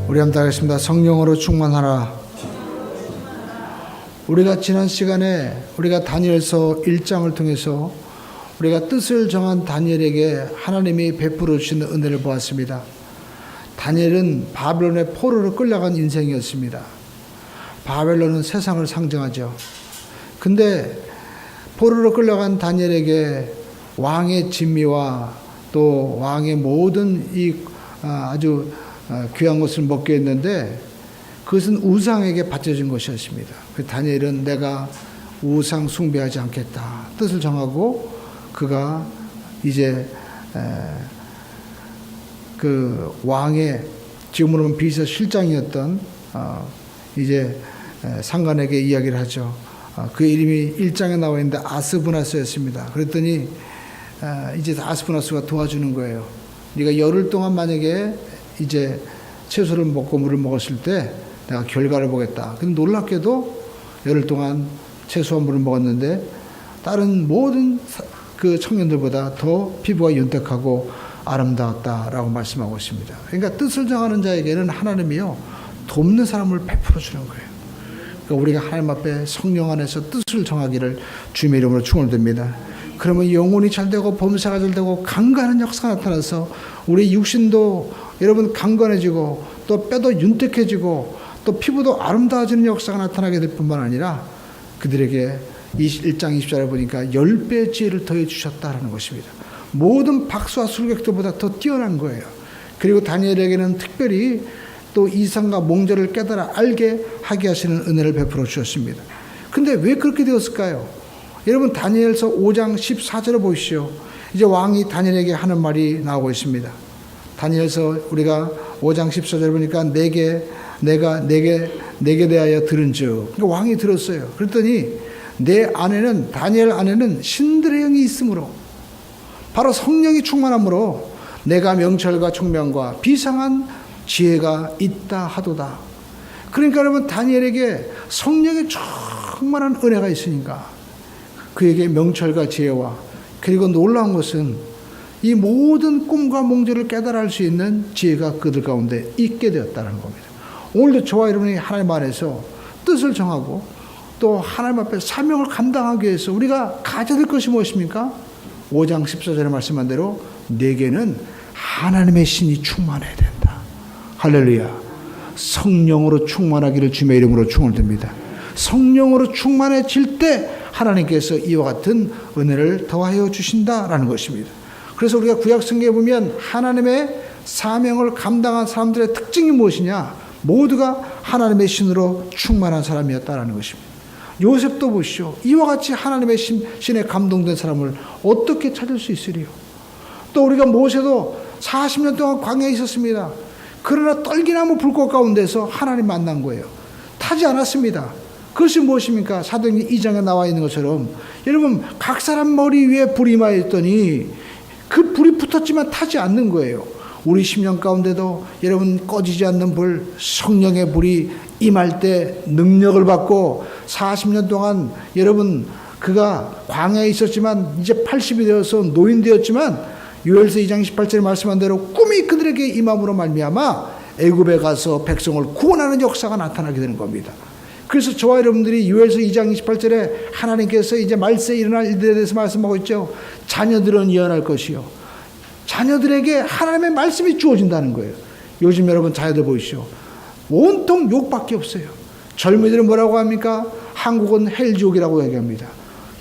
우리 함께 하겠습니다. 성령으로 충만하라. 우리가 지난 시간에 우리가 다니엘서 1장을 통해서 우리가 뜻을 정한 다니엘에게 하나님이 베풀어 주신 은혜를 보았습니다. 다니엘은 바벨론의 포로로 끌려간 인생이었습니다. 바벨론은 세상을 상징하죠. 근데 포로로 끌려간 다니엘에게 왕의 진미와 또 왕의 모든 이 아주 귀한 것을 먹게 했는데 그것은 우상에게 바쳐진 것이었습니다. 그 다니엘은 내가 우상 숭배하지 않겠다 뜻을 정하고 그가 이제 그 왕의 지금으로는 비서실장이었던 이제 상관에게 이야기를 하죠. 그의 이름이 1장에 나와 있는데 아스브나스였습니다. 그랬더니 이제 아스브나스가 도와주는 거예요. 네가 열흘 동안 만약에 이제 채소를 먹고 물을 먹었을 때 내가 결과를 보겠다. 근데 놀랍게도 열흘 동안 채소와 물을 먹었는데 다른 모든 그 청년들보다 더 피부가 윤택하고 아름다웠다라고 말씀하고 있습니다. 그러니까 뜻을 정하는 자에게는 하나님이요 돕는 사람을 베풀어 주는 거예요. 그러니까 우리가 하나님 앞에 성령 안에서 뜻을 정하기를 주님의 이름으로 축원드립니다. 그러면 영혼이 잘되고 범사가 잘되고 강건한 역사가 나타나서 우리 육신도 여러분 강건해지고 또 뼈도 윤택해지고 또 피부도 아름다워지는 역사가 나타나게 될 뿐만 아니라 그들에게 1장 20절에 보니까 10배의 지혜를 더해 주셨다라는 것입니다. 모든 박수와 술객들보다 더 뛰어난 거예요. 그리고 다니엘에게는 특별히 또 이상과 몽절을 깨달아 알게 하게 하시는 은혜를 베풀어 주셨습니다. 근데 왜 그렇게 되었을까요? 여러분 다니엘서 5장 14절을 보십시오. 이제 왕이 다니엘에게 하는 말이 나오고 있습니다. 다니엘서 우리가 5장 14절 보니까 내게 대하여 들은즉, 그러니까 왕이 들었어요. 그랬더니 내 안에는 다니엘 안에는 신들의 영이 있으므로 바로 성령이 충만함으로 내가 명철과 총명과 비상한 지혜가 있다 하도다. 그러니까 여러분 다니엘에게 성령의 충만한 은혜가 있으니까 그에게 명철과 지혜와 그리고 놀라운 것은 이 모든 꿈과 몽절을 깨달아 알 수 있는 지혜가 그들 가운데 있게 되었다는 겁니다. 오늘도 저와 여러분이 하나님 안에서 뜻을 정하고 또 하나님 앞에 사명을 감당하기 위해서 우리가 가져야 될 것이 무엇입니까? 5장 14절에 말씀한 대로 내게는 하나님의 신이 충만해야 된다. 할렐루야. 성령으로 충만하기를 주님의 이름으로 축원드립니다. 성령으로 충만해질 때 하나님께서 이와 같은 은혜를 더하여 주신다라는 것입니다. 그래서 우리가 구약 성경에 보면 하나님의 사명을 감당한 사람들의 특징이 무엇이냐? 모두가 하나님의 신으로 충만한 사람이었다라는 것입니다. 요셉도 보시오. 이와 같이 하나님의 신에 감동된 사람을 어떻게 찾을 수 있으리요? 또 우리가 모세도 40년 동안 광야에 있었습니다. 그러나 떨기나무 불꽃 가운데서 하나님 만난 거예요. 타지 않았습니다. 그것이 무엇입니까? 사도행전 2장에 나와 있는 것처럼 여러분 각 사람 머리 위에 불이 임하였더니 그 불이 붙었지만 타지 않는 거예요. 우리 10년 가운데도 여러분 꺼지지 않는 불, 성령의 불이 임할 때 능력을 받고 40년 동안 여러분 그가 광야에 있었지만 이제 80이 되어서 노인 되었지만 요엘서 2장 18절에 말씀한 대로 꿈이 그들에게 임함으로 말미암아 애굽에 가서 백성을 구원하는 역사가 나타나게 되는 겁니다. 그래서 저와 여러분들이 요엘서 2장 28절에 하나님께서 이제 말세에 일어날 일들에 대해서 말씀하고 있죠. 자녀들은 예언할 것이요. 자녀들에게 하나님의 말씀이 주어진다는 거예요. 요즘 여러분 자녀들 보이시오. 온통 욕밖에 없어요. 젊은이들은 뭐라고 합니까? 한국은 헬지옥이라고 얘기합니다.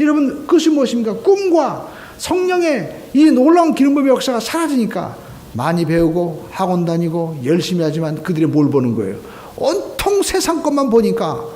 여러분 그것이 무엇입니까? 꿈과 성령의 이 놀라운 기름부의 역사가 사라지니까 많이 배우고 학원 다니고 열심히 하지만 그들이 뭘 보는 거예요? 온통 세상 것만 보니까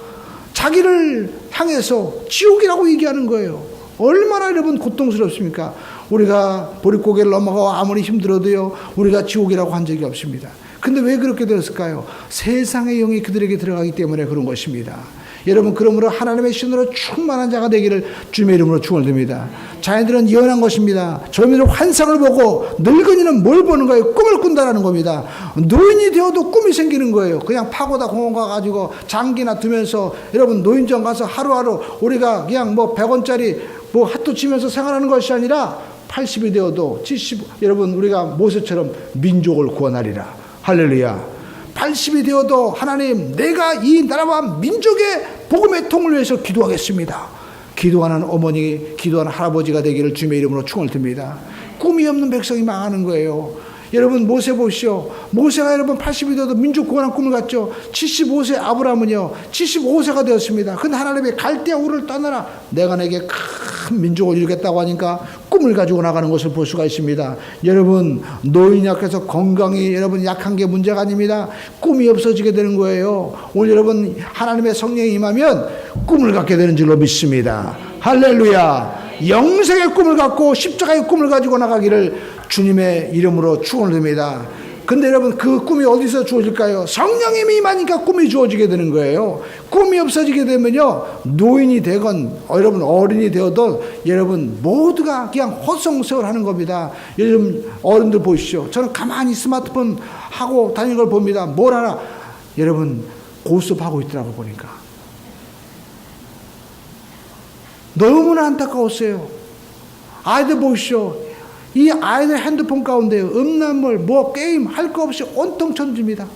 자기를 향해서 지옥이라고 얘기하는 거예요. 얼마나 여러분 고통스럽습니까? 우리가 보릿고개를 넘어가 아무리 힘들어도요 우리가 지옥이라고 한 적이 없습니다. 근데 왜 그렇게 되었을까요? 세상의 영이 그들에게 들어가기 때문에 그런 것입니다. 여러분 그러므로 하나님의 신으로 충만한 자가 되기를 주님의 이름으로 축원드립니다. 자녀들은 예언한 것입니다. 젊은이들은 환상을 보고 늙은이는 뭘 보는 거예요? 꿈을 꾼다라는 겁니다. 노인이 되어도 꿈이 생기는 거예요. 그냥 파고다 공원 가가지고 장기나 두면서 여러분 노인정 가서 하루하루 우리가 그냥 뭐 100원짜리 뭐 핫도 치면서 생활하는 것이 아니라 80이 되어도 70 여러분 우리가 모세처럼 민족을 구원하리라. 할렐루야. 80이 되어도 하나님, 내가 이 나라와 민족의 복음의 통을 위해서 기도하겠습니다. 기도하는 어머니, 기도하는 할아버지가 되기를 주님의 이름으로 축원을 드립니다. 꿈이 없는 백성이 망하는 거예요. 여러분 모세 보시오. 모세가 여러분 80이 되어도 민족 구원한 꿈을 갖죠. 75세 아브라함은요 75세가 되었습니다. 근데 하나님의 갈대아 우르를 떠나라, 내가 내게 큰 민족을 이루겠다고 하니까 꿈을 가지고 나가는 것을 볼 수가 있습니다. 여러분 노인이 약해서 건강이 여러분 약한 게 문제가 아닙니다. 꿈이 없어지게 되는 거예요. 오늘 여러분 하나님의 성령이 임하면 꿈을 갖게 되는 줄로 믿습니다. 할렐루야. 영생의 꿈을 갖고 십자가의 꿈을 가지고 나가기를 주님의 이름으로 축원을 드립니다. 근데 여러분 그 꿈이 어디서 주어질까요? 성령님이 임하니까 꿈이 주어지게 되는 거예요. 꿈이 없어지게 되면요 노인이 되건 여러분 어른이 되어도 여러분 모두가 그냥 헛성세월하는 겁니다. 여러분 어른들 보십시오. 저는 가만히 스마트폰 하고 다니는 걸 봅니다. 뭘 하나 여러분 고스톱하고 있더라고 보니까 너무나 안타까웠어요. 아이들 보십시오. 이 아이들 핸드폰 가운데 음란물 뭐 게임 할 거 없이 온통 천집니다.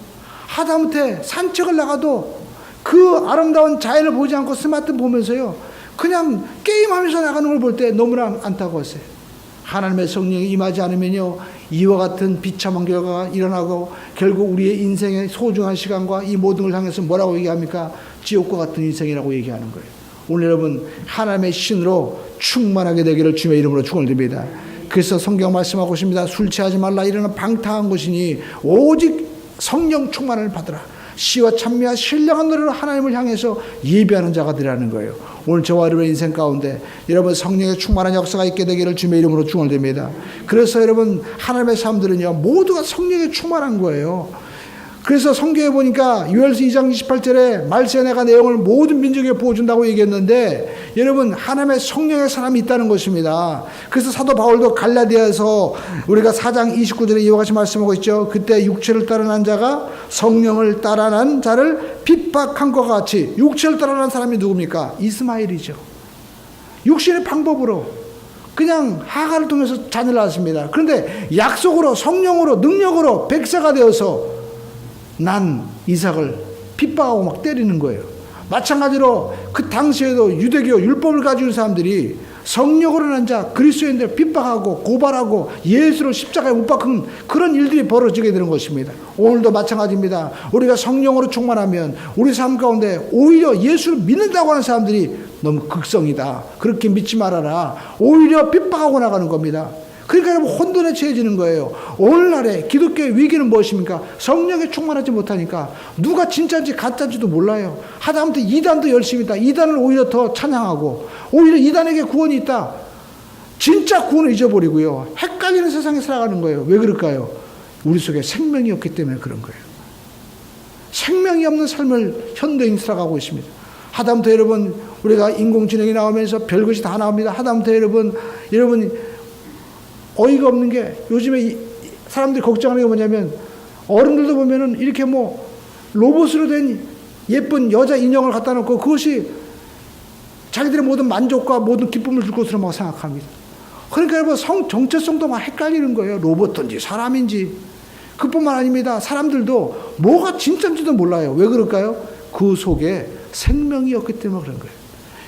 하다못해 산책을 나가도 그 아름다운 자연을 보지 않고 스마트폰 보면서요 그냥 게임하면서 나가는 걸 볼 때 너무나 안타까웠어요. 하나님의 성령이 임하지 않으면요 이와 같은 비참한 결과가 일어나고 결국 우리의 인생의 소중한 시간과 이 모든 걸 향해서 뭐라고 얘기합니까? 지옥과 같은 인생이라고 얘기하는 거예요. 오늘 여러분 하나님의 신으로 충만하게 되기를 주님의 이름으로 축원을 드립니다. 그래서 성경 말씀하고 있습니다. 술 취하지 말라. 이러는 방탕한 것이니 오직 성령 충만을 받으라. 시와 찬미와 신령한 노래로 하나님을 향해서 예배하는 자가 되라는 거예요. 오늘 저와 여러분의 인생 가운데 여러분 성령의 충만한 역사가 있게 되기를 주님의 이름으로 축원을 드립니다. 그래서 여러분 하나님의 사람들은요 모두가 성령에 충만한 거예요. 그래서 성경에 보니까 요엘서 2장 28절에 말세에 내가 내용을 모든 민족에 보여준다고 얘기했는데 여러분 하나님의 성령의 사람이 있다는 것입니다. 그래서 사도 바울도 갈라디아에서 우리가 4장 29절에 이와 같이 말씀하고 있죠. 그때 육체를 따르는 자가 성령을 따르는 자를 핍박한 것 같이. 육체를 따르는 사람이 누굽니까? 이스마엘이죠. 육신의 방법으로 그냥 하가를 통해서 자녀를 낳았습니다. 그런데 약속으로 성령으로 능력으로 백세가 되어서 난 이삭을 핍박하고 막 때리는 거예요. 마찬가지로 그 당시에도 유대교 율법을 가지고 있는 사람들이 성령으로 난 자 그리스도인들 핍박하고 고발하고 예수를 십자가에 못 박은 그런 일들이 벌어지게 되는 것입니다. 오늘도 마찬가지입니다. 우리가 성령으로 충만하면 우리 삶 가운데 오히려 예수를 믿는다고 하는 사람들이 너무 극성이다, 그렇게 믿지 말아라, 오히려 핍박하고 나가는 겁니다. 그러니까 여러분 혼돈에 처해지는 거예요. 오늘날의 기독교의 위기는 무엇입니까? 성령에 충만하지 못하니까 누가 진짜인지 가짜인지도 몰라요. 하다못해 이단도 열심히 있다. 이단을 오히려 더 찬양하고 오히려 이단에게 구원이 있다. 진짜 구원을 잊어버리고요. 헷갈리는 세상에 살아가는 거예요. 왜 그럴까요? 우리 속에 생명이 없기 때문에 그런 거예요. 생명이 없는 삶을 현대인이 살아가고 있습니다. 하다못해 여러분 우리가 인공지능이 나오면서 별것이 다 나옵니다. 하다못해 여러분 어이가 없는 게 요즘에 사람들이 걱정하는 게 뭐냐면 어른들도 보면은 이렇게 뭐 로봇으로 된 예쁜 여자 인형을 갖다 놓고 그것이 자기들의 모든 만족과 모든 기쁨을 줄 것으로 막 생각합니다. 그러니까 여러분 정체성도 막 헷갈리는 거예요. 로봇인지 사람인지. 그뿐만 아닙니다. 사람들도 뭐가 진짜인지도 몰라요. 왜 그럴까요? 그 속에 생명이 없기 때문에 그런 거예요.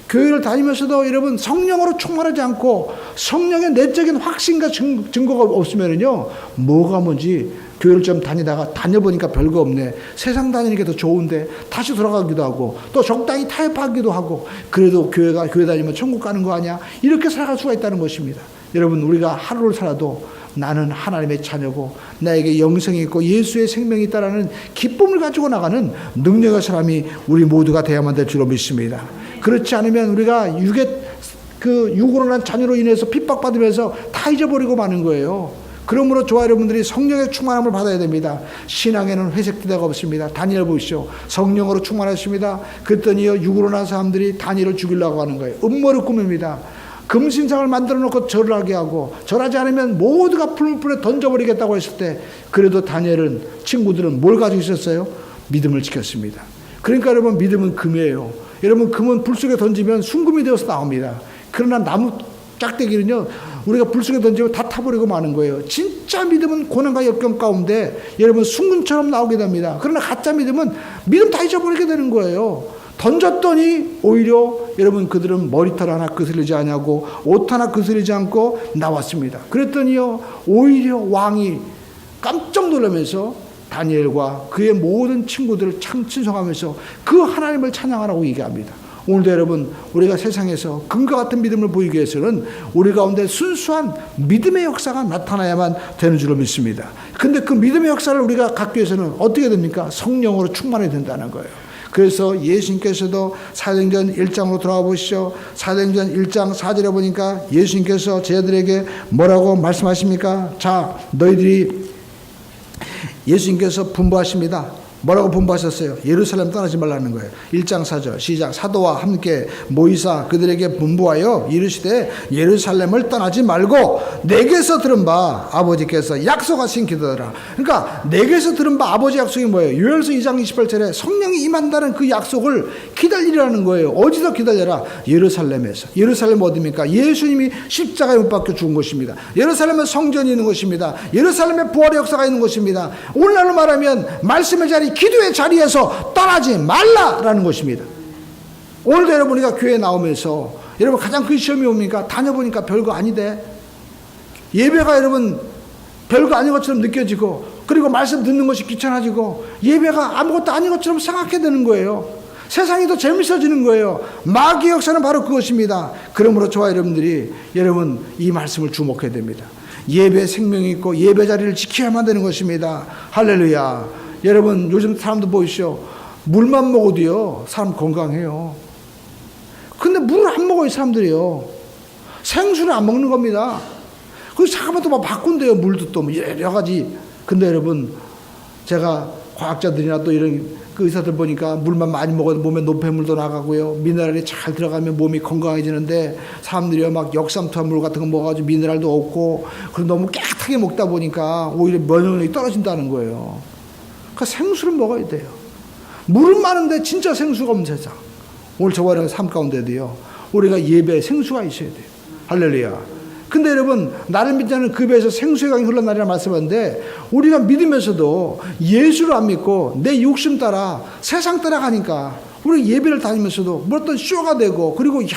교회를 다니면서도 여러분 성령으로 충만하지 않고 성령의 내적인 확신과 증거가 없으면요 뭐가 뭔지 교회를 좀 다녀보니까 별거 없네, 세상 다니는 게 더 좋은데 다시 돌아가기도 하고 또 적당히 타협하기도 하고 그래도 교회 다니면 천국 가는 거 아니야, 이렇게 살아갈 수가 있다는 것입니다. 여러분 우리가 하루를 살아도 나는 하나님의 자녀고 나에게 영생이 있고 예수의 생명이 있다라는 기쁨을 가지고 나가는 능력의 사람이 우리 모두가 되어야만 될 줄로 믿습니다. 그렇지 않으면 우리가 육으로 난 자녀로 인해서 핍박받으면서 다 잊어버리고 마는 거예요. 그러므로 저와 여러분들이 성령의 충만함을 받아야 됩니다. 신앙에는 회색지대가 없습니다. 다니엘 보시오. 성령으로 충만하십니다. 그랬더니요 육으로 난 사람들이 다니엘을 죽이려고 하는 거예요. 음모를 꾸밉니다. 금신상을 만들어 놓고 절을 하게 하고 절하지 않으면 모두가 불불에 던져버리겠다고 했을 때 그래도 다니엘은 친구들은 뭘 가지고 있었어요? 믿음을 지켰습니다. 그러니까 여러분 믿음은 금이에요. 여러분 금은 불 속에 던지면 순금이 되어서 나옵니다. 그러나 나무 짝대기는요 우리가 불 속에 던지고 다 타버리고 마는 거예요. 진짜 믿음은 고난과 역경 가운데 여러분 순금처럼 나오게 됩니다. 그러나 가짜 믿음은 믿음 다 잊어버리게 되는 거예요. 던졌더니 오히려 여러분 그들은 머리털 하나 거스르지 않냐고 옷 하나 거스르지 않고 나왔습니다. 그랬더니요 오히려 왕이 깜짝 놀라면서 다니엘과 그의 모든 친구들을 참 친송하면서 그 하나님을 찬양하라고 얘기합니다. 오늘도 여러분 우리가 세상에서 금과 같은 믿음을 보이기 위해서는 우리 가운데 순수한 믿음의 역사가 나타나야만 되는 줄로 믿습니다. 근데 그 믿음의 역사를 우리가 갖기 위해서는 어떻게 됩니까? 성령으로 충만해야 된다는 거예요. 그래서 예수님께서도 사도행전 1장으로 돌아가 보시죠. 사도행전 1장 4절에 보니까 예수님께서 제자들에게 뭐라고 말씀하십니까? 자, 너희들이 예수님께서 분부하십니다. 뭐라고 분부하셨어요? 예루살렘 떠나지 말라는 거예요. 1장 4절 시작. 사도와 함께 모이사 그들에게 분부하여 이르시되 예루살렘을 떠나지 말고 내게서 들은 바 아버지께서 약속하신 기도하라. 그러니까 내게서 들은 바 아버지 약속이 뭐예요? 요엘서 2장 28절에 성령이 임한다는 그 약속을 기다리라는 거예요. 어디서 기다려라? 예루살렘에서. 예루살렘 어디입니까? 예수님이 십자가에 못 박혀 죽은 곳입니다. 예루살렘은 성전이 있는 곳입니다. 예루살렘에 부활의 역사가 있는 곳입니다. 오늘날로 말하면 말씀의 자리 기도의 자리에서 떠나지 말라라는 것입니다. 오늘도 여러분 우리가 교회에 나오면서 여러분 가장 큰 시험이 뭡니까? 다녀보니까 별거 아니대. 예배가 여러분 별거 아닌 것처럼 느껴지고 그리고 말씀 듣는 것이 귀찮아지고 예배가 아무것도 아닌 것처럼 생각하게 되는 거예요. 세상이 더 재밌어지는 거예요. 마귀의 역사는 바로 그것입니다. 그러므로 저와 여러분들이 여러분 이 말씀을 주목해야 됩니다. 예배에 생명이 있고 예배 자리를 지켜야만 되는 것입니다. 할렐루야. 여러분 요즘 사람들 보이시오. 물만 먹어도요 사람 건강해요. 근데 물을 안 먹어요 사람들이요. 생수는 안 먹는 겁니다. 그래서 잠깐만 또 막 바꾼대요. 물도 또 여러 가지. 근데 여러분 제가 과학자들이나 또 이런 그 의사들 보니까 물만 많이 먹어도 몸에 노폐물도 나가고요 미네랄이 잘 들어가면 몸이 건강해지는데 사람들이요 막 역삼투한 물 같은 거 먹어가지고 미네랄도 없고 그리고 너무 깨끗하게 먹다 보니까 오히려 면역력이 떨어진다는 거예요. 그러니까 생수를 먹어야 돼요. 물은 많은데 진짜 생수가 없는 세상. 오늘 저와 여러분 삶 가운데도요 우리가 예배에 생수가 있어야 돼요. 할렐루야. 근데 여러분 나를 믿지 않는 그 배에서 생수의 강이 흘러나리라 말씀하는데 우리가 믿으면서도 예수를 안 믿고 내 욕심 따라 세상 따라가니까 우리 예배를 다니면서도 뭐 어떤 쇼가 되고 그리고 야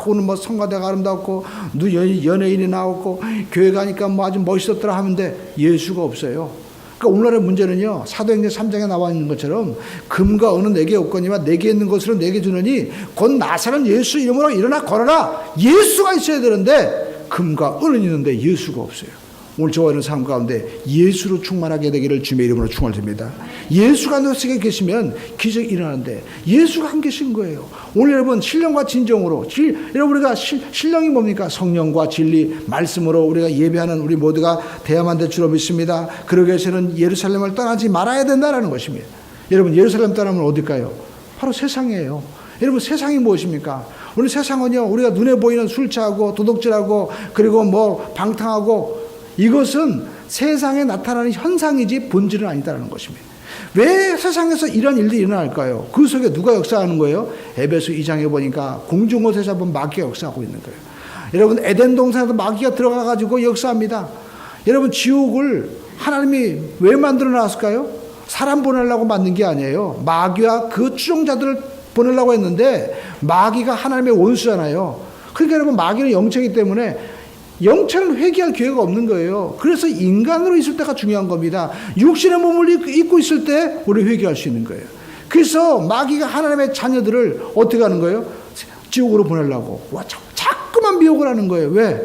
오늘 뭐 성가대가 아름답고 연예인이 나오고 교회 가니까 뭐 아주 멋있었더라 하는데 예수가 없어요. 그러니까 오늘날의 문제는요 사도행전 3장에 나와 있는 것처럼 금과 은은 내게 없거니와 내게 있는 것으로 내게 주느니 곧 나사렛 예수 이름으로 일어나 걸어라. 예수가 있어야 되는데 금과 은은 있는데 예수가 없어요. 오늘 저와 이런 삶 가운데 예수로 충만하게 되기를 주님의 이름으로 충원드립니다. 예수가 너 속에 계시면 기적이 일어나는데 예수가 안 계신 거예요. 오늘 여러분 신령과 진정으로 여러분 우리가 신령이 뭡니까? 성령과 진리 말씀으로 우리가 예배하는 우리 모두가 돼야만 될 줄로 믿습니다. 그러기 위해서는 예루살렘을 떠나지 말아야 된다는 것입니다. 여러분 예루살렘 떠나면 어딜까요? 바로 세상이에요. 여러분 세상이 무엇입니까? 우리 세상은요 우리가 눈에 보이는 술 취하고 도둑질하고 그리고 뭐 방탕하고 이것은 세상에 나타나는 현상이지 본질은 아니다라는 것입니다. 왜 세상에서 이런 일들이 일어날까요? 그 속에 누가 역사하는 거예요? 에베소 2장에 보니까 공중옷에 잡은 마귀가 역사하고 있는 거예요. 여러분 에덴 동산에도 마귀가 들어가가지고 역사합니다. 여러분 지옥을 하나님이 왜 만들어 놨을까요? 사람 보내려고 만든 게 아니에요. 마귀와 그 추종자들을 보내려고 했는데 마귀가 하나님의 원수잖아요. 그러니까 여러분 마귀는 영체이기 때문에 영체는 회개할 기회가 없는 거예요. 그래서 인간으로 있을 때가 중요한 겁니다. 육신의 몸을 입고 있을 때 우리 회개할 수 있는 거예요. 그래서 마귀가 하나님의 자녀들을 어떻게 하는 거예요? 지옥으로 보내려고 자꾸만 미혹을 하는 거예요. 왜?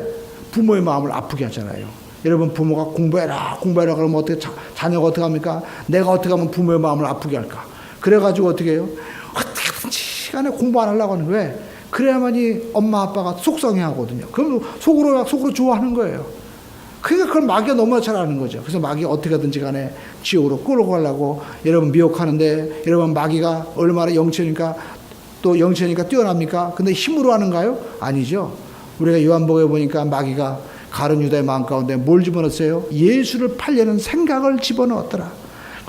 부모의 마음을 아프게 하잖아요. 여러분 부모가 공부해라 그러면 어떻게 자녀가 어떻게 합니까? 내가 어떻게 하면 부모의 마음을 아프게 할까? 그래가지고 어떻게 해요? 어떻게든지 시간에 공부 안 하려고 하는 거예요. 그래야만이 엄마 아빠가 속상해 하거든요. 그럼 속으로 좋아하는 거예요. 그러니까 그걸 마귀가 너무나 잘 아는 거죠. 그래서 마귀가 어떻게든지 간에 지옥으로 끌고 가려고 여러분 미혹하는데 여러분 마귀가 얼마나 영체니까 또 영체니까 뛰어납니까? 근데 힘으로 하는가요? 아니죠. 우리가 요한복음에 보니까 마귀가 가룟 유다의 마음 가운데 뭘 집어넣었어요? 예수를 팔려는 생각을 집어넣었더라.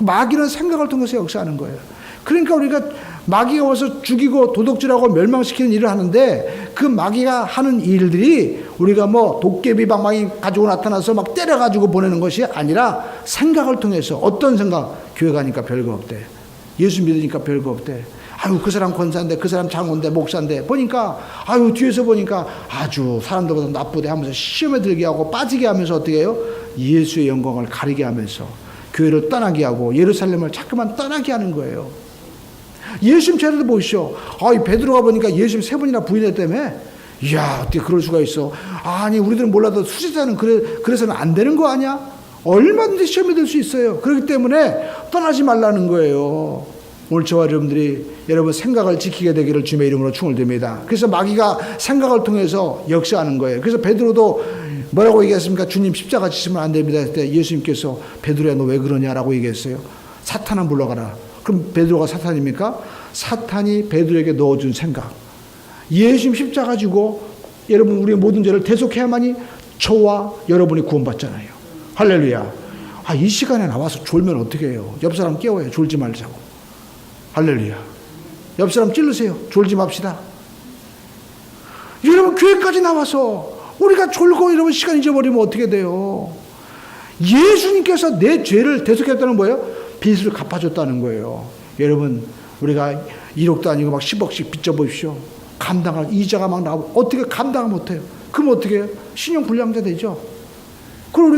마귀는 생각을 통해서 역사하는 거예요. 그러니까 우리가 마귀가 와서 죽이고 도둑질하고 멸망시키는 일을 하는데 그 마귀가 하는 일들이 우리가 뭐 도깨비 방망이 가지고 나타나서 막 때려가지고 보내는 것이 아니라 생각을 통해서 어떤 생각? 교회 가니까 별거 없대. 예수 믿으니까 별거 없대. 아유 그 사람 권사인데 그 사람 장로인데 목사인데 보니까 아유 뒤에서 보니까 아주 사람들보다 나쁘대 하면서 시험에 들게 하고 빠지게 하면서 어떻게 해요? 예수의 영광을 가리게 하면서 교회를 떠나게 하고 예루살렘을 자꾸만 떠나게 하는 거예요. 예수님 제자들 보시오. 이 베드로가 보니까 예수님 3번이나 부인했다며. 이야 어떻게 그럴 수가 있어. 아니 우리들은 몰라도 수제자는 그래서는 안 되는 거 아니야? 얼마든지 시험에 들 수 있어요. 그렇기 때문에 떠나지 말라는 거예요. 오늘 저와 여러분들이 여러분 생각을 지키게 되기를 주님의 이름으로 축원드립니다. 그래서 마귀가 생각을 통해서 역사하는 거예요. 그래서 베드로도 뭐라고 얘기했습니까? 주님 십자가 지시면 안 됩니다. 그때 예수님께서 베드로야 너 왜 그러냐라고 얘기했어요. 사탄아 물러가라. 그럼 베드로가 사탄입니까? 사탄이 베드로에게 넣어준 생각. 예수님 십자가 지고 여러분 우리의 모든 죄를 대속해야만이 저와 여러분이 구원받잖아요. 할렐루야. 이 시간에 나와서 졸면 어떻게 해요? 옆 사람 깨워요. 졸지 말자고. 할렐루야. 옆 사람 찔르세요. 졸지 맙시다. 여러분 교회까지 나와서 우리가 졸고 이러면 시간 잊어버리면 어떻게 돼요? 예수님께서 내 죄를 대속했다는 뭐예요? 빚을 갚아줬다는 거예요. 여러분 우리가 1억도 아니고 막 10억씩 빚져 보십시오. 감당할 이자가 막 나오고 어떻게 감당을 못해요? 그럼 어떻게 해요? 신용불량자 되죠. 그럼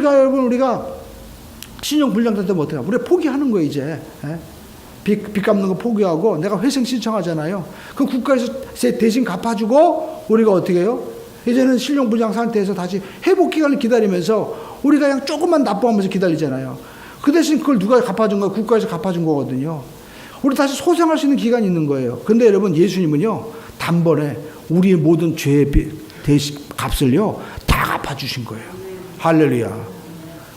우리가 신용불량자 되면 어떻게 해요? 우리가 포기하는 거예요 이제. 빚 갚는 거 포기하고 내가 회생 신청하잖아요. 그럼 국가에서 대신 갚아주고 우리가 어떻게 해요? 이제는 신용불량 상태에서 다시 회복 기간을 기다리면서 우리가 그냥 조금만 납부하면서 기다리잖아요. 그 대신 그걸 누가 갚아준 거예요? 국가에서 갚아준 거거든요. 우리 다시 소생할 수 있는 기간이 있는 거예요. 근데 여러분 예수님은요 단번에 우리의 모든 죄의 대신 값을요 다 갚아주신 거예요. 할렐루야.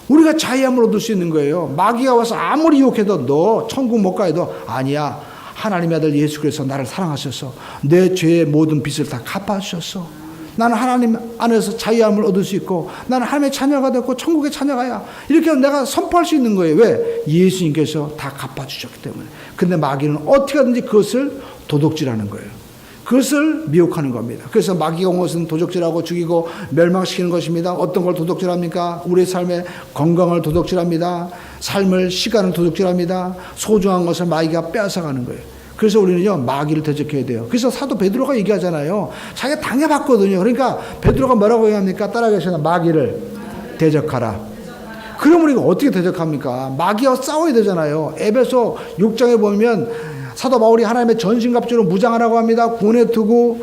우리가 자유함을 얻을 수 있는 거예요. 마귀가 와서 아무리 유혹해도 너 천국 못 가 해도 아니야. 하나님의 아들 예수 그리스도 나를 사랑하셔서 내 죄의 모든 빚을 다 갚아주셨어. 나는 하나님 안에서 자유함을 얻을 수 있고 나는 하나님의 자녀가 됐고 천국의 자녀가야. 이렇게 내가 선포할 수 있는 거예요. 왜? 예수님께서 다 갚아주셨기 때문에. 근데 마귀는 어떻게 하든지 그것을 도둑질하는 거예요. 그것을 미혹하는 겁니다. 그래서 마귀가 온 것은 도둑질하고 죽이고 멸망시키는 것입니다. 어떤 걸 도둑질합니까? 우리의 삶의 건강을 도둑질합니다. 삶을 시간을 도둑질합니다. 소중한 것을 마귀가 빼앗아가는 거예요. 그래서 우리는요 마귀를 대적해야 돼요. 그래서 사도 베드로가 얘기하잖아요. 자기가 당해봤거든요. 그러니까 베드로가 뭐라고 얘기합니까? 따라가시나 마귀를 대적하라. 그럼 우리가 어떻게 대적합니까? 마귀와 싸워야 되잖아요. 에베소 6장에 보면 사도 바울이 하나님의 전신갑주로 무장하라고 합니다. 구원의 투구,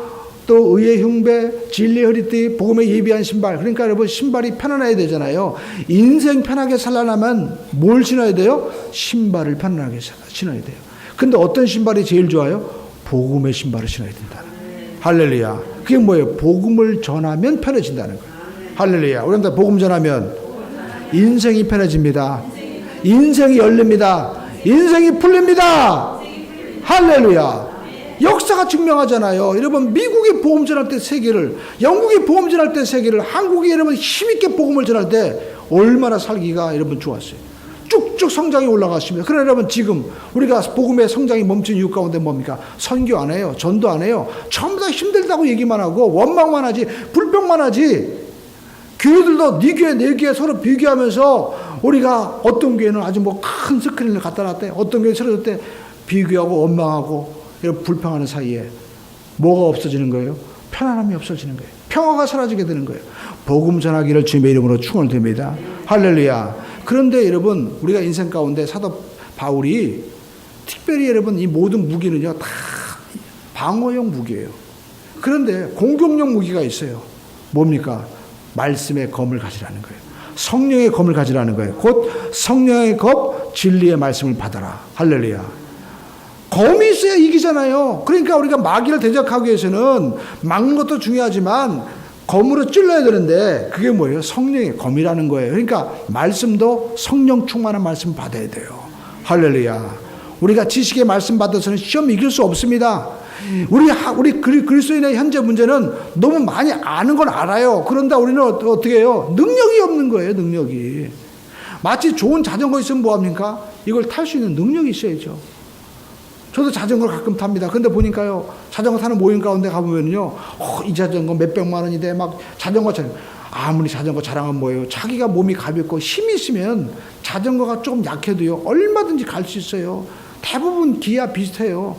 또 의의 흉배, 진리의 허리띠, 복음의 예비한 신발. 그러니까 여러분 신발이 편안해야 되잖아요. 인생 편하게 살려면 뭘 신어야 돼요? 신발을 편안하게 신어야 돼요. 근데 어떤 신발이 제일 좋아요? 복음의 신발을 신어야 된다. 할렐루야. 그게 뭐예요? 복음을 전하면 편해진다는 거예요. 할렐루야. 우리한테 복음 전하면 인생이 편해집니다. 인생이 열립니다. 인생이 풀립니다. 할렐루야. 역사가 증명하잖아요. 여러분 미국이 복음 전할 때 세계를, 영국이 복음 전할 때 세계를, 한국이 여러분 힘있게 복음을 전할 때 얼마나 살기가 여러분 좋았어요. 쭉쭉 성장이 올라갔습니다. 그러나 여러분 지금 우리가 복음의 성장이 멈춘 이유 가운데 뭡니까? 선교 안 해요. 전도 안 해요. 전부 다 힘들다고 얘기만 하고 원망만 하지 불평만 하지. 교회들도 네 교회 내 교회 서로 비교하면서 우리가 어떤 교회는 아주 뭐 큰 스크린을 갖다 놨대. 어떤 교회 서로 때 비교하고 원망하고 이런 불평하는 사이에 뭐가 없어지는 거예요? 편안함이 없어지는 거예요. 평화가 사라지게 되는 거예요. 복음 전하기를 주님의 이름으로 축원드립니다. 할렐루야. 그런데 여러분 우리가 인생 가운데 사도 바울이 특별히 여러분 이 모든 무기는요 다 방어용 무기예요. 그런데 공격용 무기가 있어요. 뭡니까? 말씀의 검을 가지라는 거예요. 성령의 검을 가지라는 거예요. 곧 성령의 검 진리의 말씀을 받아라. 할렐루야. 검이 있어야 이기잖아요. 그러니까 우리가 마귀를 대적하기 위해서는 막는 것도 중요하지만 검으로 찔러야 되는데 그게 뭐예요? 성령의 검이라는 거예요. 그러니까 말씀도 성령 충만한 말씀 받아야 돼요. 할렐루야. 우리가 지식의 말씀 받아서는 시험 이길 수 없습니다. 우리 그리스도인의 현재 문제는 너무 많이 아는 건 알아요. 그런데 우리는 어떻게 해요? 능력이 없는 거예요. 능력이. 마치 좋은 자전거 있으면 뭐합니까? 이걸 탈 수 있는 능력이 있어야죠. 저도 자전거를 가끔 탑니다. 근데 보니까요, 자전거 타는 모임 가운데 가보면요, 이 자전거 몇백만 원인데 막 자전거 아무리 자전거 자랑은 뭐예요? 자기가 몸이 가볍고 힘이 있으면 자전거가 조금 약해도요, 얼마든지 갈 수 있어요. 대부분 기아 비슷해요.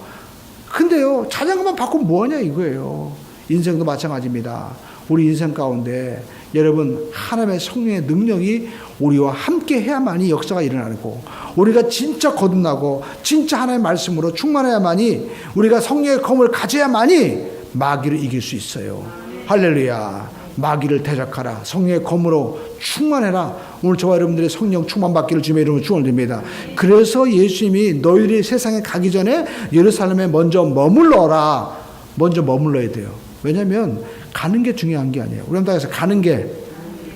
근데요, 자전거만 바꾸면 뭐하냐 이거예요. 인생도 마찬가지입니다. 우리 인생 가운데 여러분, 하나님의 성령의 능력이 우리와 함께 해야만이 역사가 일어나고, 우리가 진짜 거듭나고 진짜 하나님의 말씀으로 충만해야만이, 우리가 성령의 검을 가져야만이 마귀를 이길 수 있어요. 할렐루야. 마귀를 대적하라. 성령의 검으로 충만해라. 오늘 저와 여러분들의 성령 충만받기를 주님의 이름으로 축원드립니다. 그래서 예수님이 너희들이 세상에 가기 전에 예루살렘에 먼저 머물러라. 먼저 머물러야 돼요. 왜냐하면 가는 게 중요한 게 아니에요. 우리 땅에서 가는 게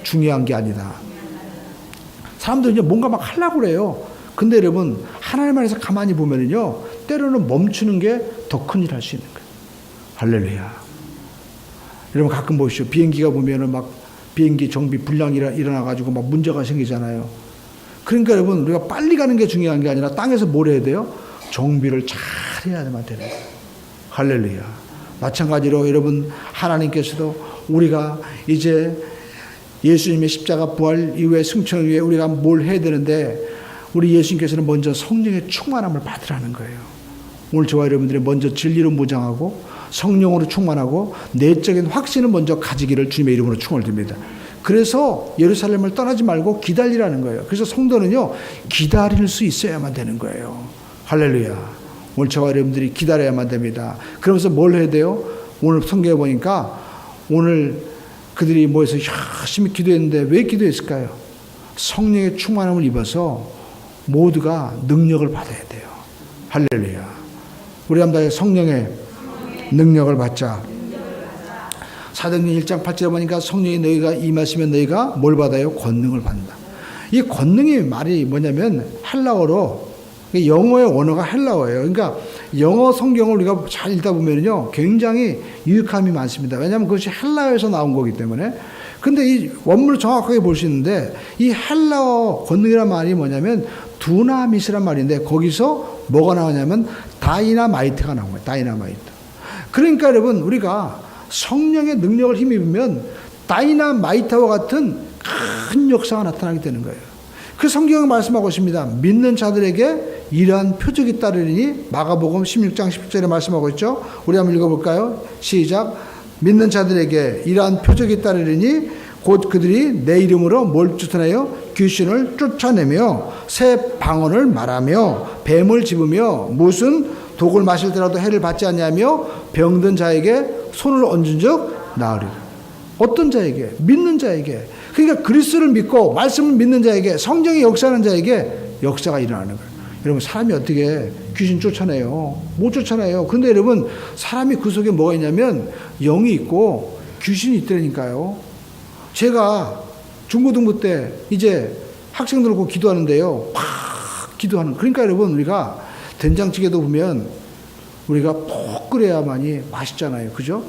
중요한 게 아니다. 사람들이 이제 뭔가 막 하려고 그래요. 근데 여러분, 하나님 안에서 가만히 보면은요, 때로는 멈추는 게 더 큰 일 할 수 있는 거예요. 할렐루야. 여러분, 가끔 보시죠. 비행기가 보면은 막 비행기 정비 불량이 일어나가지고 막 문제가 생기잖아요. 그러니까 여러분, 우리가 빨리 가는 게 중요한 게 아니라 땅에서 뭘 해야 돼요? 정비를 잘 해야만 되는 거예요. 할렐루야. 마찬가지로 여러분, 하나님께서도 우리가 이제 예수님의 십자가 부활 이후에 승천을 위해 우리가 뭘 해야 되는데, 우리 예수님께서는 먼저 성령의 충만함을 받으라는 거예요. 오늘 저와 여러분들이 먼저 진리로 무장하고 성령으로 충만하고 내적인 확신을 먼저 가지기를 주님의 이름으로 축원드립니다. 그래서 예루살렘을 떠나지 말고 기다리라는 거예요. 그래서 성도는요, 기다릴 수 있어야만 되는 거예요. 할렐루야. 오늘 저와 여러분들이 기다려야만 됩니다. 그러면서 뭘 해야 돼요? 오늘 성경에 보니까 오늘 그들이 모여서 열심히 기도했는데 왜 기도했을까요? 성령의 충만함을 입어서 모두가 능력을 받아야 돼요. 할렐루야. 우리 한번 성령의 능력을 받자. 사도행전 1장 8절에 보니까 성령이 너희가 임하시면 너희가 뭘 받아요? 권능을 받는다. 이 권능이 말이 뭐냐면 헬라어로, 영어의 원어가 헬라어예요. 그러니까 영어 성경을 우리가 잘 읽다 보면요, 굉장히 유익함이 많습니다. 왜냐하면 그것이 헬라어에서 나온 거기 때문에. 근데 이 원문을 정확하게 볼 수 있는데, 이 헬라어 권능이란 말이 뭐냐면 두나미스란 말인데, 거기서 뭐가 나오냐면 다이나마이트가 나온 거예요. 다이나마이트. 그러니까 여러분, 우리가 성령의 능력을 힘입으면 다이나마이트와 같은 큰 역사가 나타나게 되는 거예요. 그 성경은 말씀하고 있습니다. 믿는 자들에게 이러한 표적이 따르리니, 마가복음 16장 10절에 말씀하고 있죠. 우리 한번 읽어볼까요? 시작. 믿는 자들에게 이러한 표적이 따르리니 곧 그들이 내 이름으로 뭘 쫓아내요? 귀신을 쫓아내며 새 방언을 말하며 뱀을 집으며 무슨 독을 마실 때라도 해를 받지 않냐며 병든 자에게 손을 얹은 적 나으리라. 어떤 자에게? 믿는 자에게. 그러니까 그리스도를 믿고 말씀을 믿는 자에게, 성령이 역사하는 자에게 역사가 일어나는 거예요. 여러분, 사람이 어떻게 귀신 쫓아내요? 못 쫓아내요. 근데 여러분, 사람이 그 속에 뭐가 있냐면 영이 있고 귀신이 있다니까요. 제가 중고등부 때 이제 학생들하고 기도하는데요, 막 기도하는. 그러니까 여러분, 우리가 된장찌개도 보면 우리가 푹 끓여야만이 맛있잖아요. 그죠?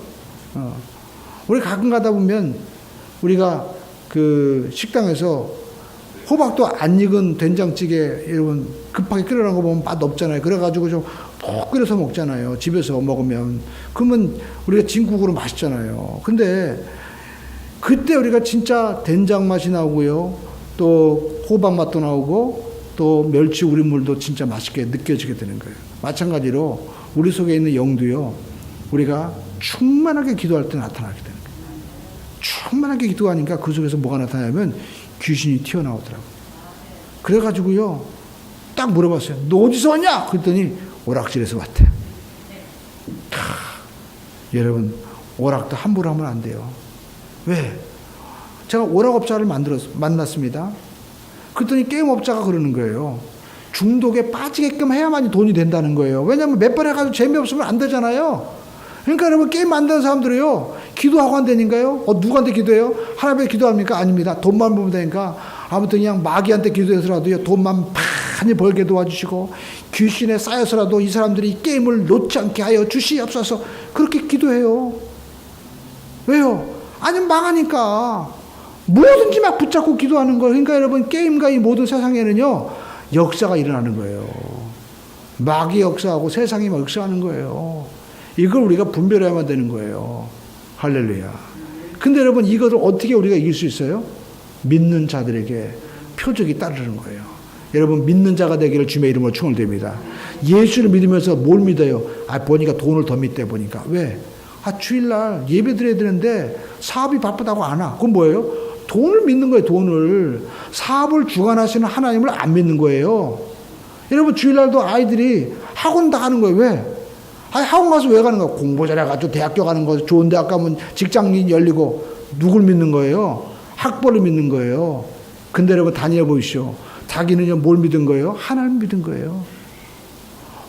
우리 가끔 가다 보면 우리가 그 식당에서 호박도 안 익은 된장찌개 여러분 급하게 끓여놓은 거 보면 맛 없잖아요. 그래가지고 좀 푹 끓여서 먹잖아요. 집에서 먹으면. 그러면 우리가 진국으로 맛있잖아요. 근데 그때 우리가 진짜 된장 맛이 나오고요. 또 호박 맛도 나오고 또 멸치 우린물도 진짜 맛있게 느껴지게 되는 거예요. 마찬가지로 우리 속에 있는 영도요, 우리가 충만하게 기도할 때 나타나게 되는 거예요. 충만하게 기도하니까 그 속에서 뭐가 나타나냐면 귀신이 튀어나오더라고요. 그래가지고요, 딱 물어봤어요. 너 어디서 왔냐? 그랬더니 오락실에서 왔대. 여러분, 오락도 함부로 하면 안 돼요. 왜? 제가 오락업자를 만났습니다. 그랬더니 게임업자가 그러는 거예요. 중독에 빠지게끔 해야만이 돈이 된다는 거예요. 왜냐하면 몇 번 해가지고 재미없으면 안 되잖아요. 그러니까 여러분, 게임 만드는 사람들이요, 기도하고 한다니까요. 누구한테 기도해요? 하나님께 기도합니까? 아닙니다. 돈만 벌면 되니까 아무튼 그냥 마귀한테 기도해서라도요, 돈만 많이 벌게 도와주시고 귀신에 쌓여서라도 이 사람들이 이 게임을 놓지 않게 하여 주시옵소서. 그렇게 기도해요. 왜요? 아니면 망하니까. 뭐든지 막 붙잡고 기도하는 거예요. 그러니까 여러분, 게임과 이 모든 세상에는요, 역사가 일어나는 거예요. 마귀 역사하고 세상이 역사하는 거예요. 이걸 우리가 분별해야만 되는 거예요. 할렐루야. 근데 여러분, 이것을 어떻게 우리가 이길 수 있어요? 믿는 자들에게 표적이 따르는 거예요. 여러분, 믿는 자가 되기를 주님의 이름으로 축원드립니다. 예수를 믿으면서 뭘 믿어요? 보니까 돈을 더 믿대, 보니까. 왜? 주일날 예배 드려야 되는데 사업이 바쁘다고 안 와. 그건 뭐예요? 돈을 믿는 거예요, 돈을. 사업을 주관하시는 하나님을 안 믿는 거예요. 여러분, 주일날도 아이들이 학원 다 가는 거예요. 왜? 학원 가서 왜 가는 거예요? 공부 잘해가지고 대학교 가는 거, 좋은 대학 가면 직장이 열리고. 누굴 믿는 거예요? 학벌을 믿는 거예요. 근데 여러분, 다니엘 보십시오. 자기는요, 뭘 믿은 거예요? 하나님 믿은 거예요.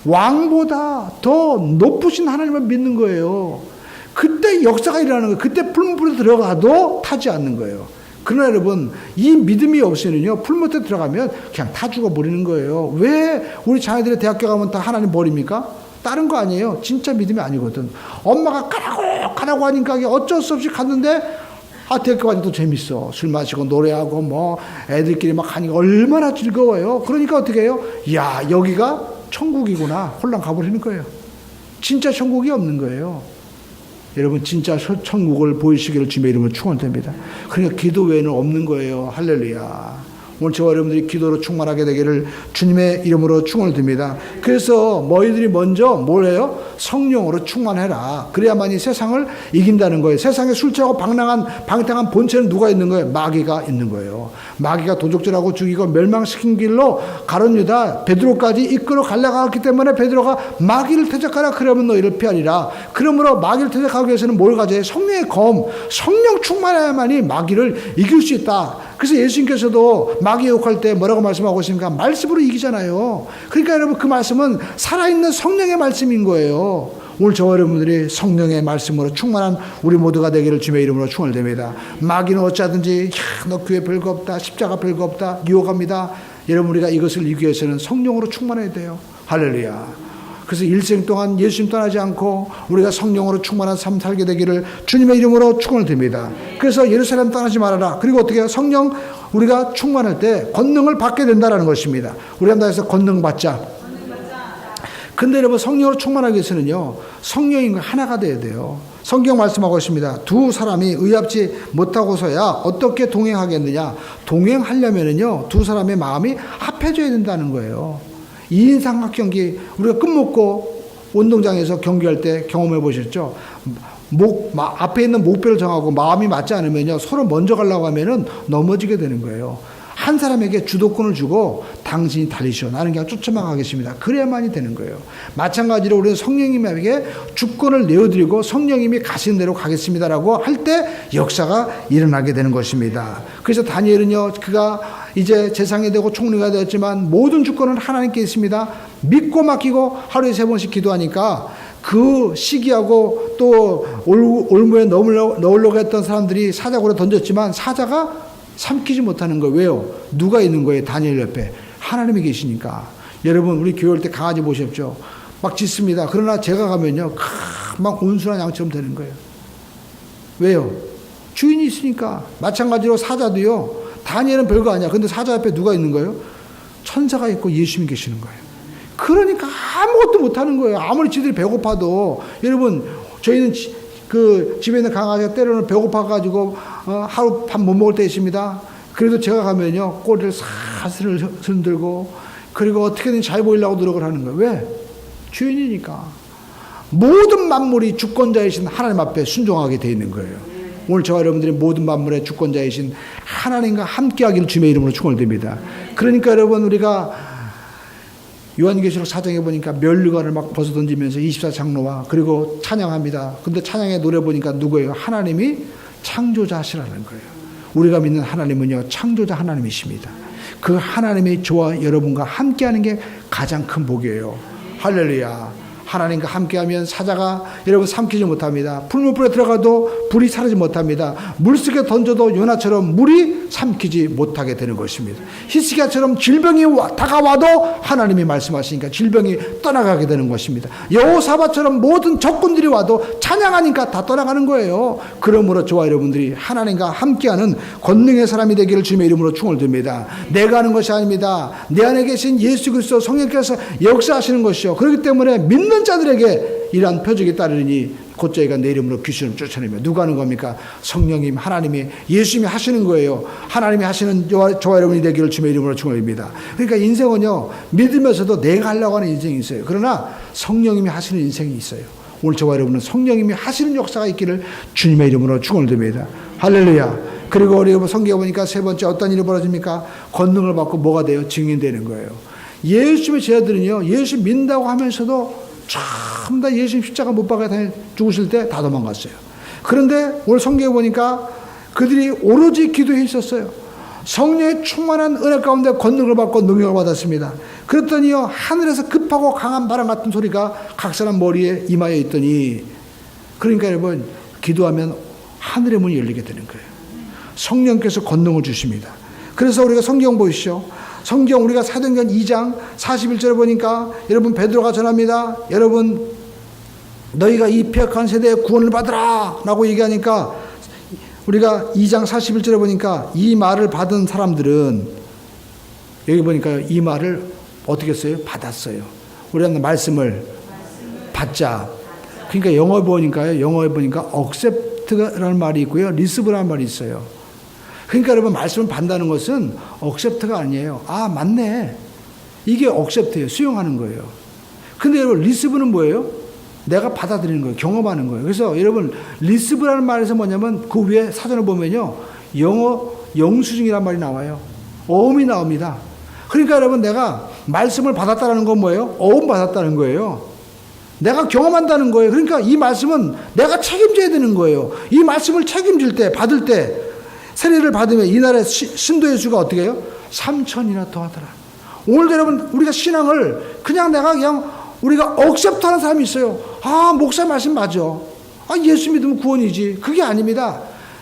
왕보다 더 높으신 하나님을 믿는 거예요. 그때 역사가 일어나는 거예요. 그때 풀무불에 들어가도 타지 않는 거예요. 그러나 여러분, 이 믿음이 없으면요, 풀무불에 들어가면 그냥 타 죽어버리는 거예요. 왜 우리 자녀들이 대학교 가면 다 하나님 버립니까? 다른 거 아니에요. 진짜 믿음이 아니거든. 엄마가 가라고 하니까 어쩔 수 없이 갔는데, 대학교 가니까 또 재밌어. 술 마시고 노래하고 애들끼리 막 하니까 얼마나 즐거워요. 그러니까 어떻게 해요? 야, 여기가 천국이구나. 홀랑 가버리는 거예요. 진짜 천국이 없는 거예요. 여러분, 진짜 천국을 보이시기를 주님의 이름으로 축원드립니다. 그러니까 기도 외에는 없는 거예요. 할렐루야. 오늘 저와 여러분들이 기도로 충만하게 되기를 주님의 이름으로 축원을 드립니다. 그래서 너희들이 먼저 뭘 해요? 성령으로 충만해라. 그래야만 이 세상을 이긴다는 거예요. 세상에 술 취하고 방탕한 본체는 누가 있는 거예요? 마귀가 있는 거예요. 마귀가 도적질하고 죽이고 멸망시킨 길로 가룟 유다 베드로까지 이끌어 갈라갔기 때문에 베드로가 마귀를 퇴적하라. 그러면 너희를 피하리라. 그러므로 마귀를 퇴적하기 위해서는 뭘 가져야 해요? 성령의 검, 성령 충만해야만이 마귀를 이길 수 있다. 그래서 예수님께서도 마귀 욕할 때 뭐라고 말씀하고 있습니까? 말씀으로 이기잖아요. 그러니까 여러분, 그 말씀은 살아있는 성령의 말씀인 거예요. 오늘 저와 여러분들이 성령의 말씀으로 충만한 우리 모두가 되기를 주님의 이름으로 축원을 드립니다. 마귀는 어찌하든지 너 교회 별거 없다, 십자가 별거 없다, 유혹합니다. 여러분, 우리가 이것을 이기기 위해서는 성령으로 충만해야 돼요. 할렐루야. 그래서 일생 동안 예수님 떠나지 않고 우리가 성령으로 충만한 삶 살게 되기를 주님의 이름으로 축원을 드립니다. 그래서 예루살렘 떠나지 말아라. 그리고 어떻게 해요? 성령 우리가 충만할 때 권능을 받게 된다는 것입니다. 우리 한다 해서 권능 받자. 근데 여러분, 성령으로 충만하기 위해서는요, 성령인과 하나가 돼야 돼요. 성경 말씀하고 있습니다. 두 사람이 의합지 못하고서야 어떻게 동행하겠느냐. 동행하려면은요, 두 사람의 마음이 합해져야 된다는 거예요. 2인 삼각 경기, 우리가 끝먹고 운동장에서 경기할 때 경험해 보셨죠? 앞에 있는 목표를 정하고 마음이 맞지 않으면요, 서로 먼저 가려고 하면은 넘어지게 되는 거예요. 한 사람에게 주도권을 주고 당신이 달리시오. 나는 그냥 쫓아만 가겠습니다. 그래야만이 되는 거예요. 마찬가지로 우리는 성령님에게 주권을 내어드리고 성령님이 가시는 대로 가겠습니다라고 할 때 역사가 일어나게 되는 것입니다. 그래서 다니엘은요, 그가 이제 재상이 되고 총리가 되었지만 모든 주권은 하나님께 있습니다. 믿고 맡기고 하루에 3번씩 기도하니까 그 시기하고 또 올무에 넣으려고 했던 사람들이 사자굴에 던졌지만 사자가 삼키지 못하는 거예요. 왜요? 누가 있는 거예요? 다니엘 옆에. 하나님이 계시니까. 여러분, 우리 교회 올 때 강아지 보셨죠? 막 짖습니다. 그러나 제가 가면요, 막 온순한 양처럼 되는 거예요. 왜요? 주인이 있으니까. 마찬가지로 사자도요, 다니엘은 별거 아니야. 근데 사자 옆에 누가 있는 거예요? 천사가 있고 예수님이 계시는 거예요. 그러니까 아무것도 못하는 거예요. 아무리 지들이 배고파도. 여러분, 저희는 그 집에 있는 강아지가 때로는 배고파가지고 하루 밥 못 먹을 때 있습니다. 그래도 제가 가면요, 꼬리를 사슬을 흔들고, 그리고 어떻게든 잘 보이려고 노력을 하는 거예요. 왜? 주인이니까. 모든 만물이 주권자이신 하나님 앞에 순종하게 되어 있는 거예요. 오늘 저와 여러분들이 모든 만물의 주권자이신 하나님과 함께하기를 주님의 이름으로 축원을 드립니다. 그러니까 여러분, 우리가 요한계시록 4장에 보니까 면류관을 막 벗어던지면서 24장로와 그리고 찬양합니다. 근데 찬양의 노래 보니까 누구예요? 하나님이 창조자시라는 거예요. 우리가 믿는 하나님은요, 창조자 하나님이십니다. 그 하나님이 저와 여러분과 함께하는 게 가장 큰 복이에요. 할렐루야. 하나님과 함께하면 사자가 여러분 삼키지 못합니다. 풀무불에 들어가도 불이 사르지 못합니다. 물속에 던져도 요나처럼 물이 삼키지 못하게 되는 것입니다. 히스기야처럼 질병이 다가와도 하나님이 말씀하시니까 질병이 떠나가게 되는 것입니다. 여호사밧처럼 모든 적군들이 와도 찬양하니까 다 떠나가는 거예요. 그러므로 저와 여러분들이 하나님과 함께하는 권능의 사람이 되기를 주님의 이름으로 축원을 드립니다. 내가 하는 것이 아닙니다. 내 안에 계신 예수 그리스도 성령께서 역사하시는 것이요. 그렇기 때문에 믿는 자들에게 이러한 표적이 따르니 곧 저희가 내 이름으로 귀신을 쫓아내며 누가 하는 겁니까? 성령님 하나님이 예수님이 하시는 거예요. 하나님이 하시는 저와 여러분이 되기를 주님의 이름으로 축원합니다. 그러니까 인생은요 믿으면서도 내가 하려고 하는 인생이 있어요. 그러나 성령님이 하시는 인생이 있어요. 오늘 저와 여러분은 성령님이 하시는 역사가 있기를 주님의 이름으로 축원을 드립니다. 할렐루야. 그리고 우리 성경에 보니까 세 번째 어떤 일이 벌어집니까? 권능을 받고 뭐가 돼요? 증인되는 거예요. 예수님의 제자들은요 예수 믿는다고 하면서도 참 다 예수님 십자가 못 박아 죽으실 때 다 도망갔어요. 그런데 오늘 성경에 보니까 그들이 오로지 기도해 있었어요. 성령의 충만한 은혜 가운데 권능을 받고 능력을 받았습니다. 그랬더니요 하늘에서 급하고 강한 바람 같은 소리가 각 사람 머리에 이마에 있더니 그러니까 여러분 기도하면 하늘의 문이 열리게 되는 거예요. 성령께서 권능을 주십니다. 그래서 우리가 성경 보시죠. 성경 우리가 사도행전 2장 41절에 보니까 여러분 베드로가 전합니다. 여러분 너희가 이 패역한 세대에 구원을 받으라 라고 얘기하니까 우리가 2장 41절에 보니까 이 말을 받은 사람들은 여기 보니까 이 말을 어떻게 했어요? 받았어요. 우리는 말씀을 받자. 그러니까 영어에 보니까 accept라는 말이 있고요. receive라는 말이 있어요. 그러니까 여러분 말씀을 받는다는 것은 accept가 아니에요. 아 맞네. 이게 accept예요. 수용하는 거예요. 근데 여러분 receive는 뭐예요? 내가 받아들이는 거예요. 경험하는 거예요. 그래서 여러분 receive라는 말에서 뭐냐면 그 위에 사전을 보면요. 영어 영수증이란 말이 나와요. 어음이 나옵니다. 그러니까 여러분 내가 말씀을 받았다는 건 뭐예요? 어음 받았다는 거예요. 내가 경험한다는 거예요. 그러니까 이 말씀은 내가 책임져야 되는 거예요. 이 말씀을 책임질 때 받을 때 세례를 받으면 이날의 신도의 수가 어떻게 해요? 3,000이나 더하더라. 오늘도 여러분 우리가 신앙을 그냥 우리가 억셉트하는 사람이 있어요. 아 목사 말씀 맞아. 아 예수 믿으면 구원이지. 그게 아닙니다.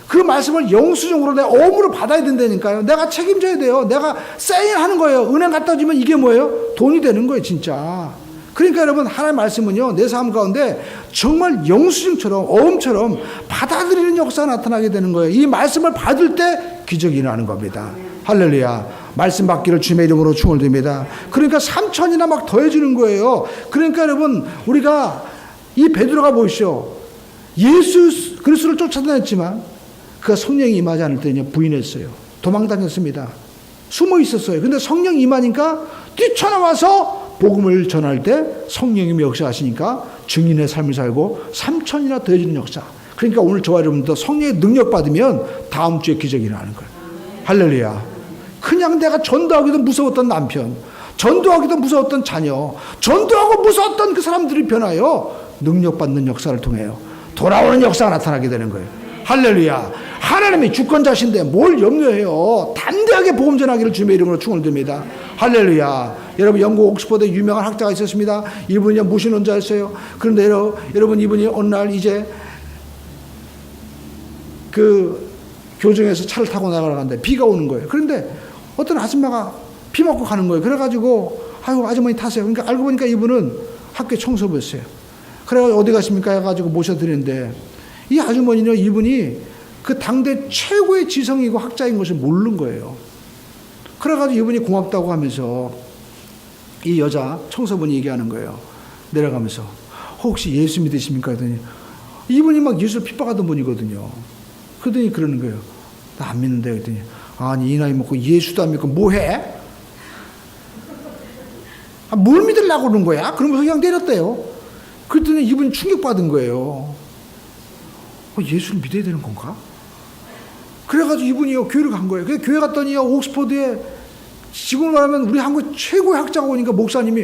그 말씀을 영수증으로 내 어음으로 받아야 된다니까요. 내가 책임져야 돼요. 내가 사인하는 거예요. 은행 갖다 주면 이게 뭐예요? 돈이 되는 거예요 진짜. 그러니까 여러분 하나님의 말씀은요 내 삶 가운데 정말 영수증처럼 어음처럼 받아들이는 역사가 나타나게 되는 거예요. 이 말씀을 받을 때 기적이 일어나는 겁니다. 할렐루야. 말씀 받기를 주님의 이름으로 축원을 드립니다. 그러니까 3,000이나 막 더해지는 거예요. 그러니까 여러분 우리가 이 베드로가 보시오. 예수 그리스도를 쫓아다녔지만 그가 성령이 임하지 않을 때 부인했어요. 도망다녔습니다. 숨어 있었어요. 근데 성령이 임하니까 뛰쳐나와서 복음을 전할 때 성령님이 역사하시니까 증인의 삶을 살고 3,000이나 더해지는 역사. 그러니까 오늘 저와 여러분도 성령의 능력 받으면 다음 주에 기적이 일어나는 거예요. 할렐루야. 그냥 내가 전도하기도 무서웠던 남편, 전도하기도 무서웠던 자녀, 전도하고 무서웠던 그 사람들이 변하여 능력받는 역사를 통해요. 돌아오는 역사가 나타나게 되는 거예요. 할렐루야. 하나님이 주권자신데 뭘 염려해요. 담대하게 복음 전하기를 주님의 이름으로 축원을 드립니다. 할렐루야. 여러분 영국 옥스퍼드에 유명한 학자가 있었습니다. 이분이 무신론자였어요. 그런데 여러분 이분이 어느 날 이제 그 교정에서 차를 타고 나가는데 비가 오는 거예요. 그런데 어떤 아줌마가 비 맞고 가는 거예요. 그래가지고 아유 아주머니 타세요. 그러니까 알고 보니까 이분은 학교 청소부였어요. 그래가지고 어디 가십니까 해가지고 모셔드리는데 이 아주머니는 이분이 그 당대 최고의 지성이고 학자인 것을 모르는 거예요. 그래가지고 이분이 고맙다고 하면서 이 여자 청소분이 얘기하는 거예요. 내려가면서 혹시 예수 믿으십니까? 했더니 이분이 막 예수를 핍박하던 분이거든요. 그러더니 그러는 거예요. 나 안 믿는데. 그랬더니 아니 이 나이 먹고 예수도 안 믿고 뭐해? 아, 뭘 믿으려고 그러는 거야? 그러면서 그냥 때렸대요. 그랬더니 이분이 충격받은 거예요. 예수를 믿어야 되는 건가? 그래가지고 이분이요 교회를 간 거예요. 그래서 교회 갔더니요 옥스퍼드에 지금 말하면 우리 한국 최고의 학자가 오니까 목사님이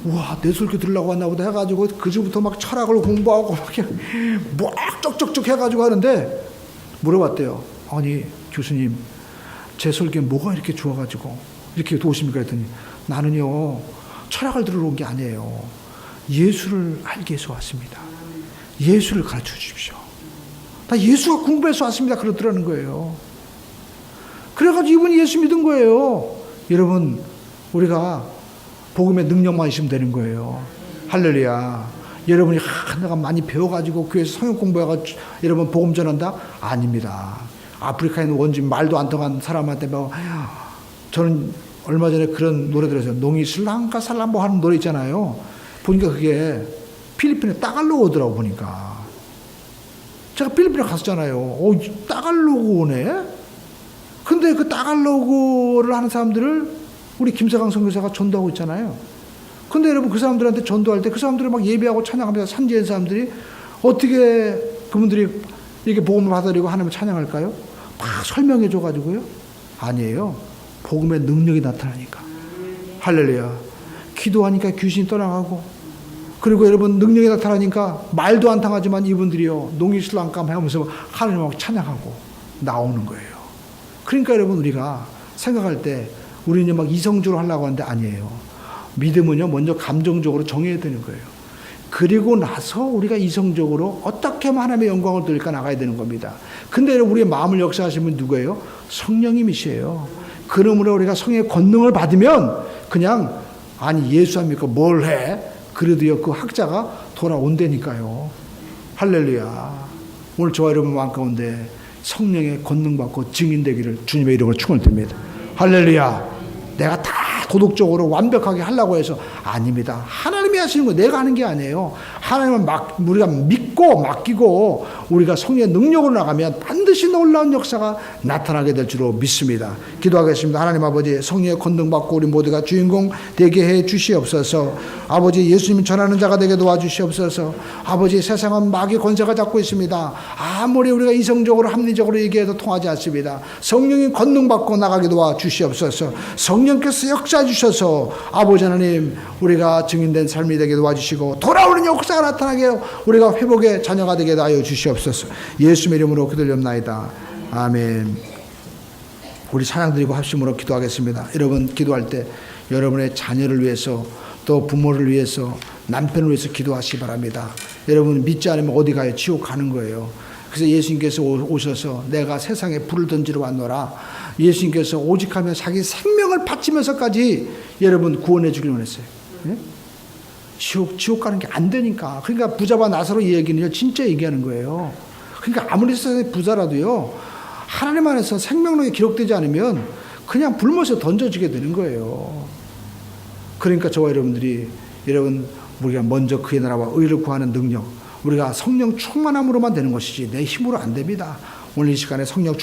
우와 내 설교 들으려고 왔나 보다 해가지고 그저부터 막 철학을 공부하고 막 쩍쩍쩍 해가지고 하는데 물어봤대요. 아니 교수님 제 설교에 뭐가 이렇게 좋아가지고 이렇게 도우십니까? 했더니 나는요 철학을 들으러 온 게 아니에요. 예수를 알기 위해서 왔습니다. 예수를 가르쳐 주십시오. 나 예수가 궁금해서 왔습니다. 그러더라는 거예요. 그래가지고 이분이 예수 믿은 거예요. 여러분, 우리가 복음의 능력만 있으면 되는 거예요. 할렐루야. 여러분이 내가 많이 배워가지고 교회에서 성역 공부해가지고 여러분 복음 전한다? 아닙니다. 아프리카에 있는 원주민 말도 안 통한 사람한테 뭐, 저는 얼마 전에 그런 노래 들었어요. 농이 슬랑카 살람보 하는 노래 있잖아요. 보니까 그게 필리핀의 따갈로그더라고 보니까. 제가 필리핀에 갔었잖아요. 따갈로그네? 근데 그 따갈로그를 하는 사람들을 우리 김세강 선교사가 전도하고 있잖아요. 근데 여러분 그 사람들한테 전도할 때 그 사람들을 막 예배하고 찬양하면서 산지의 사람들이 어떻게 그분들이 이렇게 복음을 받으려고 하나님을 찬양할까요? 막 설명해 줘가지고요. 아니에요. 복음의 능력이 나타나니까. 할렐루야. 기도하니까 귀신이 떠나가고, 그리고 여러분 능력이 나타나니까 말도 안 통하지만 이분들이요 농이슬랑감 하면서 하나님을 찬양하고 나오는 거예요. 그러니까 여러분 우리가 생각할 때 우리는 막 이성적으로 하려고 하는데 아니에요. 믿음은요 먼저 감정적으로 정해야 되는 거예요. 그리고 나서 우리가 이성적으로 어떻게 하면 하나님의 영광을 돌릴까 나가야 되는 겁니다. 근데 여러분 우리의 마음을 역사하시는 분 누구예요? 성령님이시에요. 그러므로 우리가 성령의 권능을 받으면 그냥 아니 예수 안 믿고 뭘 해? 그래도요 그 학자가 돌아온다니까요. 할렐루야. 오늘 저와 여러분 마음 가운데 성령의 권능 받고 증인되기를 주님의 이름으로 축원드립니다. 할렐루야. 내가 다 도덕적으로 완벽하게 하려고 해서 아닙니다. 하나님이 하시는 거 내가 하는 게 아니에요. 하나님은 우리가 믿고 맡기고 우리가 성령의 능력으로 나가면 반드시 놀라운 역사가 나타나게 될 줄로 믿습니다. 기도하겠습니다. 하나님 아버지, 성령의 권능 받고 우리 모두가 주인공 되게 해 주시옵소서. 아버지, 예수님 전하는 자가 되게 도와주시옵소서. 아버지, 세상은 마귀 권세가 잡고 있습니다. 아무리 우리가 이성적으로 합리적으로 얘기해도 통하지 않습니다. 성령의 권능 받고 나가게 도와주시옵소서. 성령께서 역사해 주셔서 아버지 하나님 우리가 증인된 삶이 되게 도와주시고 돌아오는 역사가 나타나게 우리가 회복의 자녀가 되게 하여 주시옵소서. 예수의 이름으로 기도드립나이다. 아멘. 우리 찬양드리고 합심으로 기도하겠습니다. 여러분 기도할 때 여러분의 자녀를 위해서 또 부모를 위해서 남편을 위해서 기도하시기 바랍니다. 여러분 믿지 않으면 어디 가요? 지옥 가는 거예요. 그래서 예수님께서 오셔서 내가 세상에 불을 던지러 왔노라. 예수님께서 오직하면 자기 생명을 바치면서까지 여러분 구원해 주기를 원했어요. 네? 지옥 가는 게 안 되니까. 그러니까 부자와 나사로 이 얘기는 진짜 얘기하는 거예요. 그러니까 아무리 세상에 부자라도요 하나님 안에서 생명력이 기록되지 않으면 그냥 불못에 던져지게 되는 거예요. 그러니까 저와 여러분들이 여러분 우리가 먼저 그의 나라와 의를 구하는 능력, 우리가 성령 충만함으로만 되는 것이지 내 힘으로 안 됩니다. 오늘 이 시간에 성령